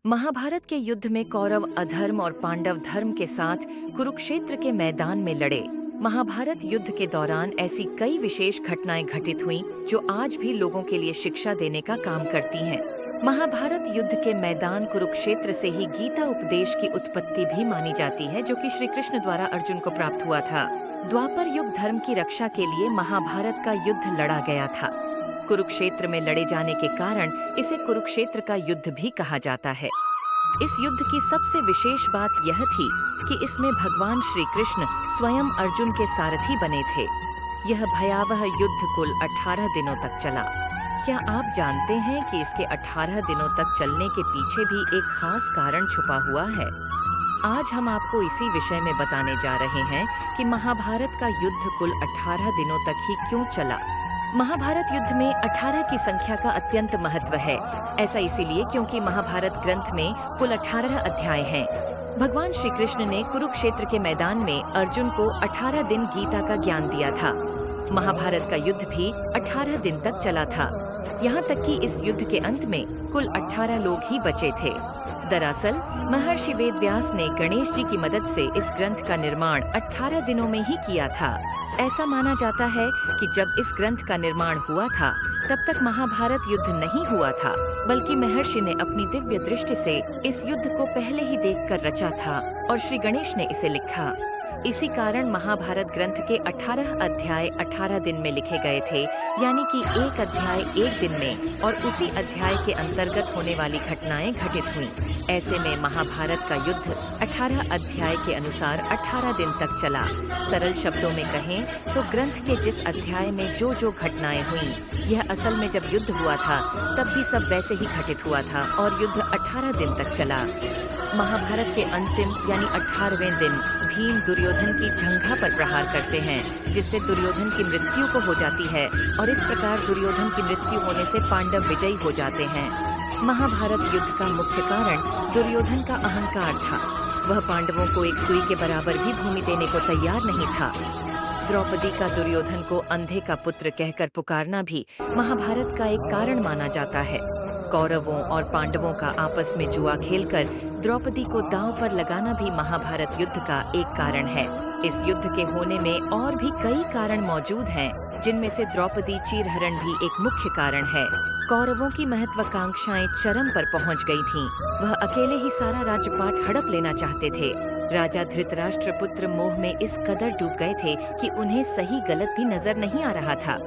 महाभारत के युद्ध में कौरव अधर्म और पांडव धर्म के साथ कुरुक्षेत्र के मैदान में लड़े। महाभारत युद्ध के दौरान ऐसी कई विशेष घटनाएं घटित हुईं जो आज भी लोगों के लिए शिक्षा देने का काम करती हैं। महाभारत युद्ध के मैदान कुरुक्षेत्र से ही गीता उपदेश की उत्पत्ति भी मानी जाती है, जो कि श्री कृष्ण द्वारा अर्जुन को प्राप्त हुआ था। द्वापर युग धर्म की रक्षा के लिए महाभारत का युद्ध लड़ा गया था। कुरुक्षेत्र में लड़े जाने के कारण इसे कुरुक्षेत्र का युद्ध भी कहा जाता है। इस युद्ध की सबसे विशेष बात यह थी कि इसमें भगवान श्री कृष्ण स्वयं अर्जुन के सारथी बने थे। यह भयावह युद्ध कुल 18 दिनों तक चला। क्या आप जानते हैं कि इसके 18 दिनों तक चलने के पीछे भी एक खास कारण छुपा हुआ है? आज हम आपको इसी विषय में बताने जा रहे हैं कि महाभारत का युद्ध कुल 18 दिनों तक ही क्यों चला। महाभारत युद्ध में 18 की संख्या का अत्यंत महत्व है। ऐसा इसीलिए क्योंकि महाभारत ग्रंथ में कुल 18 अध्याय हैं। भगवान श्री कृष्ण ने कुरुक्षेत्र के मैदान में अर्जुन को 18 दिन गीता का ज्ञान दिया था। महाभारत का युद्ध भी 18 दिन तक चला था। यहाँ तक कि इस युद्ध के अंत में कुल 18 लोग ही बचे थे। दरअसल महर्षि वेदव्यास ने गणेश जी की मदद से इस ग्रंथ का निर्माण 18 दिनों में ही किया था। ऐसा माना जाता है कि जब इस ग्रंथ का निर्माण हुआ था तब तक महाभारत युद्ध नहीं हुआ था, बल्कि महर्षि ने अपनी दिव्य दृष्टि से इस युद्ध को पहले ही देखकर रचा था और श्री गणेश ने इसे लिखा। इसी कारण महाभारत ग्रंथ के 18 अध्याय 18 दिन में लिखे गए थे, यानी कि एक अध्याय एक दिन में और उसी अध्याय के अंतर्गत होने वाली घटनाएं घटित हुईं। ऐसे में महाभारत का युद्ध 18 अध्याय के अनुसार 18 दिन तक चला। सरल शब्दों में कहें तो ग्रंथ के जिस अध्याय में जो जो घटनाएं हुईं, यह असल में जब युद्ध हुआ था तब भी सब वैसे ही घटित हुआ था और युद्ध 18 दिन तक चला। महाभारत के अंतिम यानी 18वें दिन भीम दुर्योधन की जंघा पर प्रहार करते हैं, जिससे दुर्योधन की मृत्यु को हो जाती है और इस प्रकार दुर्योधन की मृत्यु होने से पांडव विजयी हो जाते हैं। महाभारत युद्ध का मुख्य कारण दुर्योधन का अहंकार था। वह पांडवों को एक सुई के बराबर भी भूमि देने को तैयार नहीं था। द्रौपदी का दुर्योधन को अंधे का पुत्र कहकर पुकारना भी महाभारत का एक कारण माना जाता है। कौरवों और पांडवों का आपस में जुआ खेलकर द्रौपदी को दांव पर लगाना भी महाभारत युद्ध का एक कारण है। इस युद्ध के होने में और भी कई कारण मौजूद हैं, जिनमें से द्रौपदी चीरहरण भी एक मुख्य कारण है। कौरवों की महत्वाकांक्षाएं चरम पर पहुंच गई थीं। वह अकेले ही सारा राजपाट हड़प लेना चाहते थे। राजा धृतराष्ट्र पुत्र मोह में इस कदर डूब गए थे कि उन्हें सही गलत भी नजर नहीं आ रहा था।